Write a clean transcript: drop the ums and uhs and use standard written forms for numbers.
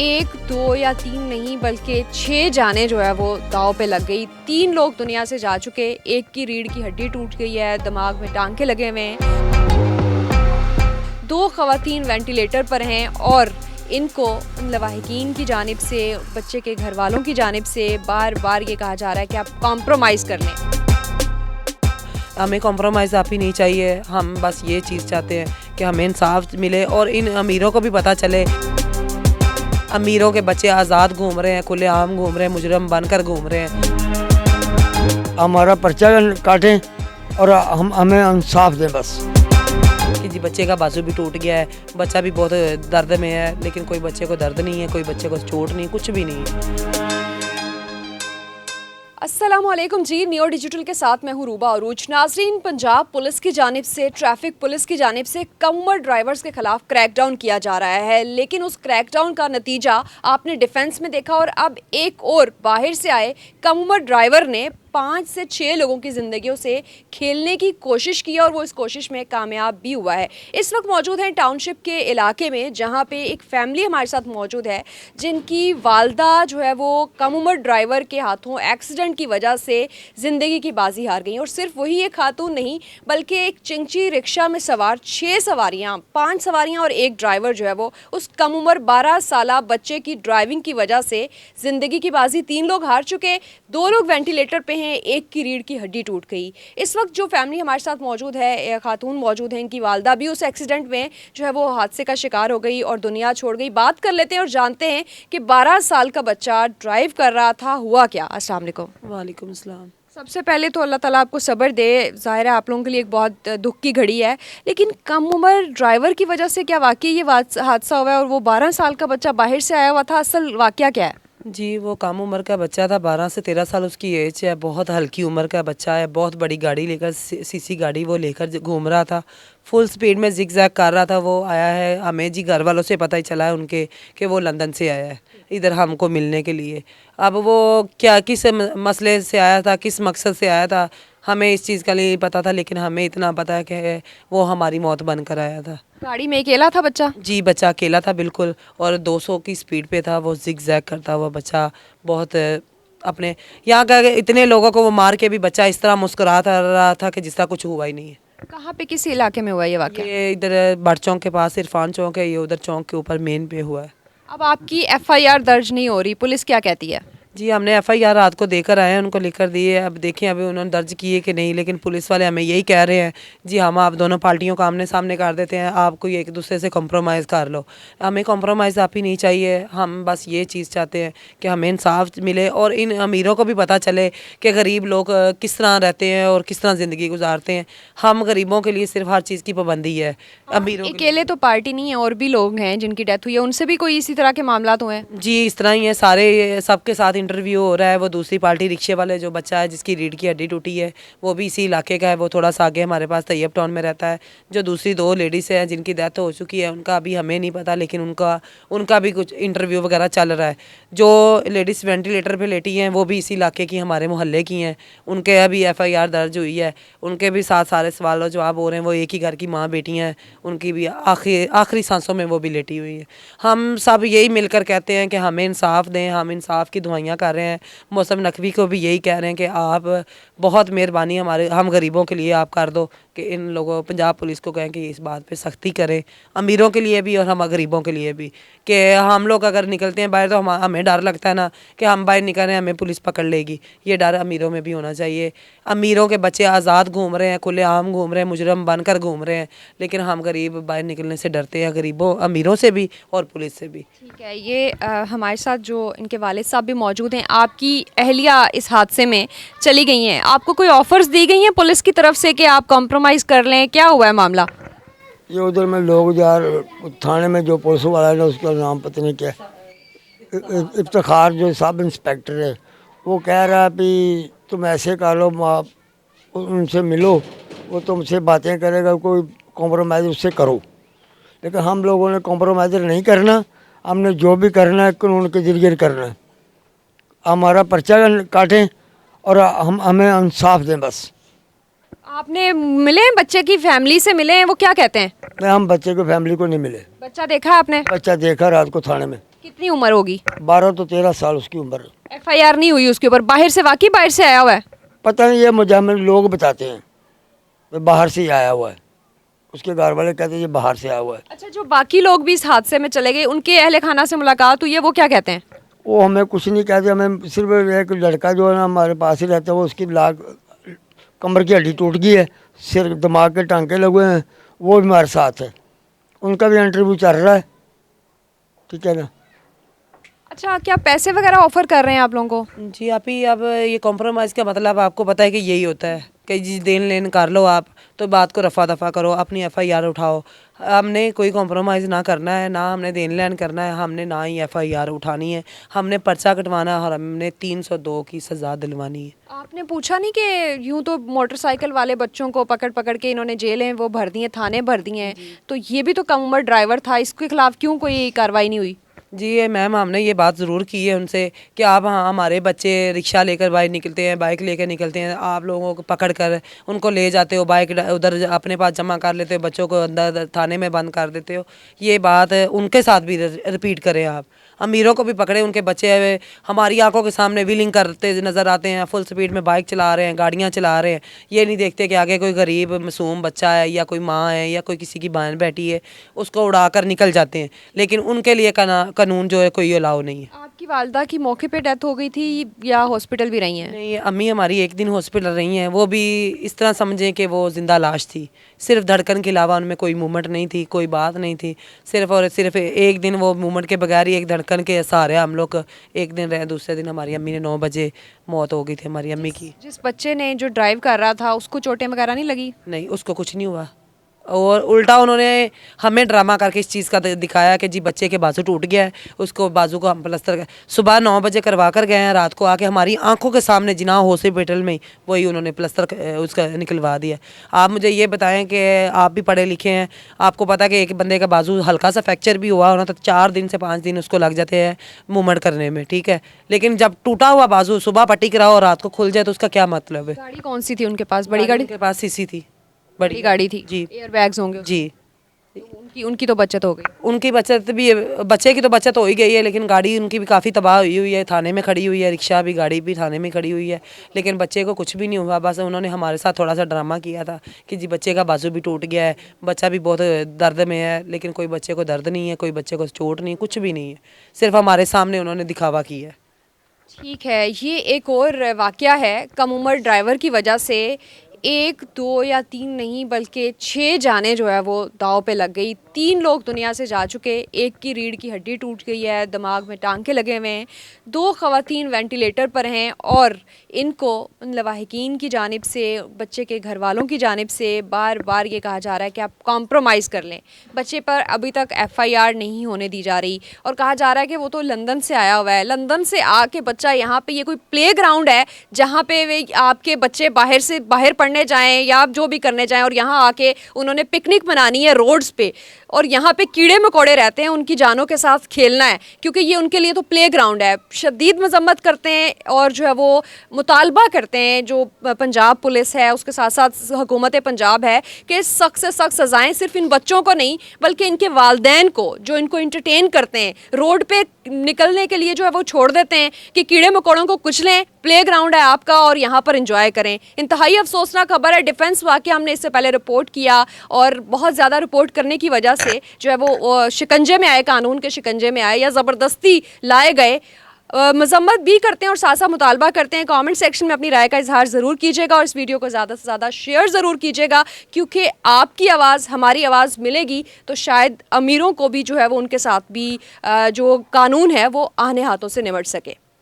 एक, दो या तीन नहीं बल्कि 6 जानें जो है वो दांव पे लग गई। 3 लोग दुनिया से जा चुके, एक की रीढ़ की हड्डी टूट गई है, दिमाग में टांके लगे हुए हैं, 2 ख़वातीन वेंटिलेटर पर हैं और इनको लवाहिकीन की जानिब से, बच्चे के घर वालों की जानिब से बार बार ये कहा जा रहा है कि आप कॉम्प्रोमाइज़ कर लें। हमें कॉम्प्रोमाइज़ आप ही नहीं चाहिए। हम बस ये चीज़ चाहते हैं कि हमें इंसाफ मिले और इन अमीरों को भी पता चले। अमीरों के बच्चे आज़ाद घूम रहे हैं, खुलेआम घूम रहे हैं, मुजरम बनकर घूम रहे हैं। हमारा पर्चा काटें और हमें इंसाफ दें बस। कि जी बच्चे का बाजू भी टूट गया है, बच्चा भी बहुत दर्द में है, लेकिन कोई बच्चे को दर्द नहीं है, कोई बच्चे को चोट नहीं, कुछ भी नहीं है। अस्सलामुअलैकुम जी, नियो डिजिटल के साथ मैं हूँ रूबा अरूज। नाज़रीन, पंजाब पुलिस की जानिब से, ट्रैफिक पुलिस की जानिब से कम उम्र ड्राइवर्स के खिलाफ क्रैकडाउन किया जा रहा है, लेकिन उस क्रैकडाउन का नतीजा आपने डिफेंस में देखा और अब एक और बाहर से आए कम उम्र ड्राइवर ने 5 से 6 लोगों की ज़िंदगियों से खेलने की कोशिश की और वो इस कोशिश में कामयाब भी हुआ है। इस वक्त मौजूद हैं टाउनशिप के इलाके में, जहाँ पे एक फैमिली हमारे साथ मौजूद है जिनकी वालदा जो है वो कम उम्र ड्राइवर के हाथों एक्सीडेंट की वजह से ज़िंदगी की बाजी हार गई। और सिर्फ वही एक खातून नहीं बल्कि एक चिंची रिक्शा में सवार 6 सवारियाँ, 5 सवारियाँ और एक ड्राइवर जो है वो उस कम उम्र 12 साल बच्चे की ड्राइविंग की वजह से ज़िंदगी की बाजी 3 लोग हार चुके, 2 लोग वेंटिलेटर पे, एक की रीढ़ की हड्डी टूट गई। इस वक्त जो फैमिली हमारे साथ मौजूद है, खातून मौजूद है, इनकी वालदा भी उस एक्सीडेंट में जो है वो हादसे का शिकार हो गई और दुनिया छोड़ गई। बात कर लेते हैं और जानते हैं कि 12 साल का बच्चा ड्राइव कर रहा था, हुआ क्या। अस्सलाम वालेकुम। वालेकुम अस्सलाम। सबसे पहले तो अल्लाह ताला आपको सब्र दे। ज़ाहिर है आप लोगों के लिए एक बहुत दुख की घड़ी है, लेकिन कम उम्र ड्राइवर की वजह से क्या वाकई ये हादसा हुआ है और वो 12 साल का बच्चा बाहर से आया हुआ था? असल वाकया क्या है? जी वो कम उम्र का बच्चा था, 12 से 13 साल उसकी एज है, बहुत हल्की उम्र का बच्चा है। बहुत बड़ी गाड़ी लेकर, सीसी गाड़ी वो लेकर घूम रहा था, फुल स्पीड में जिग जैग कर रहा था। वो आया है, हमें जी घर वालों से पता ही चला है उनके कि वो लंदन से आया है इधर हमको मिलने के लिए। अब वो क्या किस मसले से आया था, किस मकसद से आया था, हमें इस चीज़ का नहीं पता था, लेकिन हमें इतना पता है कि वो हमारी मौत बनकर आया था। गाड़ी में अकेला था बच्चा? जी बच्चा अकेला था बिल्कुल, और 200 की स्पीड पे था। वो जिग जैग करता हुआ बच्चा, बहुत अपने यहाँ का इतने लोगों को वो मार के भी बच्चा इस तरह मुस्कुराता रहा था कि जिस तरह कुछ हुआ ही नहीं है। कहाँ पे, किस इलाके में हुआ ये वाकया? ये इधर बड़ चौक के पास इरफान चौक है, ये उधर चौक के ऊपर मेन पे हुआ है। अब आपकी FIR दर्ज नहीं हो रही, पुलिस क्या कहती है? जी हमने FIR रात को देकर आए हैं, उनको लिखकर दिए। अब देखें अभी उन्होंने दर्ज किए कि नहीं, लेकिन पुलिस वाले हमें यही कह रहे हैं जी हम आप दोनों पार्टियों को आमने सामने कर देते हैं, आप कोई एक दूसरे से कॉम्प्रोमाइज़ कर लो। हमें कॉम्प्रोमाइज़ आप ही नहीं चाहिए। हम बस ये चीज़ चाहते हैं कि हमें इंसाफ मिले और इन अमीरों को भी पता चले कि गरीब लोग किस तरह रहते हैं और किस तरह ज़िंदगी गुजारते हैं। हम गरीबों के लिए सिर्फ हर चीज़ की पाबंदी है। अमीरों अकेले तो पार्टी नहीं है, और भी लोग हैं जिनकी डेथ हुई है, उनसे भी कोई इसी तरह के मामला हुए हैं? जी इस तरह ही है, सारे सबके साथ इंटरव्यू हो रहा है। वो दूसरी पार्टी रिक्शे वाले जो बच्चा है जिसकी रीढ़ की हड्डी टूटी है, वो भी इसी इलाके का है, वो थोड़ा सा आगे हमारे पास तैयब टाउन में रहता है। जो दूसरी 2 लेडीज़ हैं जिनकी डेथ हो चुकी है, उनका अभी हमें नहीं पता, लेकिन उनका भी कुछ इंटरव्यू वगैरह चल रहा है। जो लेडीज़ वेंटिलेटर पे लेटी हैं वो भी इसी इलाके की, हमारे मोहल्ले की हैं। उनके अभी FIR दर्ज हुई है, उनके भी साथ सारे सवाल जवाब हो रहे हैं। वो एक ही घर की माँ बेटी हैं, उनकी भी आखिरी सांसों में वो भी लेटी हुई है। हम सब यही मिलकर कहते हैं कि हमें इंसाफ दें, हम इंसाफ की दुआइयाँ कर रहे हैं। मौसम नकवी को भी यही कह रहे हैं कि आप बहुत मेहरबानी हम गरीबों के लिए आप कर दो, कि इन लोगों पंजाब पुलिस को कहें कि इस बात पे सख्ती करें, अमीरों के लिए भी और हम गरीबों के लिए भी। कि हम लोग अगर निकलते हैं बाहर तो हमें डर लगता है ना कि हम बाहर निकल रहे हैं हमें पुलिस पकड़ लेगी, ये डर अमीरों में भी होना चाहिए। अमीरों के बच्चे आज़ाद घूम रहे हैं, खुलेआम घूम रहे हैं, मुजरम बनकर घूम रहे हैं, लेकिन हम गरीब बाहर निकलने से डरते हैं, अमीरों से भी और पुलिस से भी। ठीक है, ये हमारे साथ जो इनके वालिद साहब भी मौजूद हैं। आपकी अहलिया इस हादसे में चली गई हैं, आपको कोई ऑफर्स दी गई हैं पुलिस की तरफ से कि आप कॉम्प्रोमाइज़ कर लें? क्या हुआ है मामला? ये उधर में लोग यार थाने में जो पुलिस वाला है ना, उसका नाम पता नहीं क्या, इफ्तिखार जो सब इंस्पेक्टर है, वो कह रहा है कि तुम ऐसे कर लो, आप उनसे मिलो, वो तुमसे बातें करेगा, कोई कॉम्प्रोमाइज़ उससे करो। लेकिन हम लोगों ने कॉम्प्रोमाइज़ नहीं करना, हमने जो भी करना है कानून के जरिए करना है। हमारा पर्चा काटें और हमें इंसाफ दें बस। आपने मिले हैं बच्चे की फैमिली से, मिले हैं? वो क्या कहते हैं? नहीं, हम बच्चे को फैमिली को नहीं मिले। बच्चा देखा आपने? बच्चा देखा रात को थाने में। कितनी उम्र होगी? 12 तो 13 साल उसकी उम्र। एफआईआर नहीं हुई उसके ऊपर? बाहर से, वाकई बाहर से आया हुआ है? पता नहीं, ये मुझे हमें लोग बताते हैं कि बाहर से ही आया हुआ है। उसके घर वाले कहते हैं ये बाहर से आया हुआ है। अच्छा, जो बाकी लोग भी इस हादसे में चले गए, उनके अहले खाना से मुलाकात हुई है, वो क्या कहते हैं? वो हमें कुछ नहीं कहते, हमें सिर्फ एक लड़का जो है ना हमारे पास ही रहता है, वो उसकी कमर की हड्डी टूट गई है, सिर दिमाग के टांके लगे हैं, वो भी हमारे साथ है। उनका भी इंटरव्यू चल रहा है, ठीक है ना। अच्छा, क्या पैसे वगैरह ऑफर कर रहे हैं आप लोगों को? जी आप ही, अब ये कॉम्प्रोमाइज़ का मतलब आपको पता है कि यही होता है कि जी देन लेन कर लो आप, तो बात को रफा दफा करो, अपनी एफआईआर उठाओ। हमने कोई कॉम्प्रोमाइज़ ना करना है, ना हमने देन लेन करना है, हमने ना ही एफआईआर उठानी है, हमने पर्चा कटवाना है और हमने 302 की सज़ा दिलवानी है। आपने पूछा नहीं कि यूं तो मोटरसाइकिल वाले बच्चों को पकड़ पकड़ के इन्होंने जेलें वो भर दी हैं, थाने भर दिए हैं, तो ये भी तो कम उम्र ड्राइवर था, इसके खिलाफ क्यों कोई कार्रवाई नहीं हुई? जी ये मैम, हमने ये बात ज़रूर की है उनसे कि आप, हाँ हमारे बच्चे रिक्शा लेकर बाइक निकलते हैं, बाइक लेकर निकलते हैं, आप लोगों को पकड़ कर उनको ले जाते हो, बाइक उधर अपने पास जमा कर लेते हो, बच्चों को अंदर थाने में बंद कर देते हो। ये बात उनके साथ भी रिपीट करें आप। अमीरों को भी पकड़े, उनके बच्चे हमारी आंखों के सामने व्हीलिंग करते नज़र आते हैं, फुल स्पीड में बाइक चला रहे हैं, गाड़ियाँ चला रहे हैं। ये नहीं देखते कि आगे कोई गरीब मासूम बच्चा है या कोई माँ है या कोई किसी की बहन बेटी है, उसको उड़ाकर निकल जाते हैं। लेकिन उनके लिए कानून जो है कोई अलाउ नहीं है। आपकी वालदा की मौके पे डेथ हो गई थी या हॉस्पिटल भी रही हैं? नहीं, अम्मी हमारी एक दिन हॉस्पिटल रही हैं, वो भी इस तरह समझें कि वो जिंदा लाश थी, सिर्फ धड़कन के अलावा उनमें कोई मूवमेंट नहीं थी, कोई बात नहीं थी, सिर्फ और सिर्फ एक दिन वो मूवमेंट के बगैर ही एक धड़कन के सहारे हम लोग एक दिन रहे। दूसरे दिन हमारी अम्मी ने 9 बजे मौत हो गई थी हमारी अम्मी की। जिस बच्चे ने जो ड्राइव कर रहा था उसको चोटें वगैरह नहीं लगी? नहीं, उसको कुछ नहीं हुआ, और उल्टा उन्होंने हमें ड्रामा करके इस चीज़ का दिखाया कि जी बच्चे के बाजू टूट गया है, उसको बाजू को हम प्लास्टर सुबह 9 बजे करवा कर गए हैं, रात को आके हमारी आंखों के सामने जिना हॉस्पिटल में वही उन्होंने प्लास्टर उसका निकलवा दिया। आप मुझे ये बताएं कि आप भी पढ़े लिखे हैं, आपको पता है कि एक बंदे का बाजू हल्का सा फ्रैक्चर भी हुआ होना तो 4 दिन से 5 दिन उसको लग जाते हैं मूवमेंट करने में, ठीक है। लेकिन जब टूटा हुआ बाजू सुबह पट्टी कराओ और रात को खुल जाए तो उसका क्या मतलब है। गाड़ी कौन सी थी उनके पास? बड़ी गाड़ी? उनके पास सीसी थी, बड़ी गाड़ी थी जी। एयर बैग्स होंगे जी, तो उनकी तो बचत हो गई। उनकी बचत भी, बच्चे की तो बचत हो ही गई है, लेकिन गाड़ी उनकी भी काफ़ी तबाह हुई हुई है, थाने में खड़ी हुई है, रिक्शा भी गाड़ी भी थाने में खड़ी हुई है, लेकिन बच्चे को कुछ भी नहीं हुआ। बस उन्होंने हमारे साथ थोड़ा सा ड्रामा किया था कि जी बच्चे का बाजू भी टूट गया है, बच्चा भी बहुत दर्द में है, लेकिन कोई बच्चे को दर्द नहीं है, कोई बच्चे को चोट नहीं, कुछ भी नहीं है, सिर्फ हमारे सामने उन्होंने दिखावा किया है। ठीक है, ये एक और वाकया है, कम उम्र ड्राइवर की वजह से 1, 2 या 3 नहीं बल्कि 6 जानें जो है वो दांव पे लग गई। 3 लोग दुनिया से जा चुके, एक की रीढ़ की हड्डी टूट गई है, दिमाग में टांके लगे हुए हैं, 2 ख़वातीन वेंटिलेटर पर हैं और इनको उन लवाहिकीन की जानिब से, बच्चे के घर वालों की जानिब से बार बार ये कहा जा रहा है कि आप कॉम्प्रोमाइज़ कर लें। बच्चे पर अभी तक FIR नहीं होने दी जा रही और कहा जा रहा है कि वो तो लंदन से आया हुआ है, लंदन से आके बच्चा यहाँ पे, ये कोई प्ले ग्राउंड है जहाँ पे वे आपके बच्चे बाहर पढ़ने जाएं या आप जो भी करने जाएं और यहाँ आके उन्होंने पिकनिक मनानी है रोड्स पे और यहाँ पे कीड़े मकोड़े रहते हैं, उनकी जानों के साथ खेलना है, क्योंकि ये उनके लिए तो प्ले ग्राउंड है। शदीद मजम्मत करते हैं और जो है वो मुतालबा करते हैं, जो पंजाब पुलिस है उसके साथ साथ हुकूमत पंजाब है, कि सख्त से सख्त सज़ाएँ सिर्फ इन बच्चों को नहीं बल्कि इनके वालदैन को, जो इनको इंटरटेन करते हैं, रोड पे निकलने के लिए जो है वो छोड़ देते हैं कि कीड़े मकोड़ों को कुचलें, प्ले ग्राउंड है आपका और यहाँ पर एंजॉय करें। इंतहाई अफसोसनाक खबर है। डिफेंस वाकया हमने इससे पहले रिपोर्ट किया और बहुत ज़्यादा रिपोर्ट करने की वजह से जो है वो शिकंजे में आए, कानून के शिकंजे में आए या ज़बरदस्ती लाए गए। मजम्मत भी करते हैं और साथ साथ मुतालबा करते हैं। कमेंट सेक्शन में अपनी राय का इजहार ज़रूर कीजिएगा और इस वीडियो को ज़्यादा से ज़्यादा शेयर ज़रूर कीजिएगा, क्योंकि आपकी आवाज़, हमारी आवाज़ मिलेगी तो शायद अमीरों को भी जो है वो उनके साथ भी जो कानून है वो आहने हाथों से निमट सके।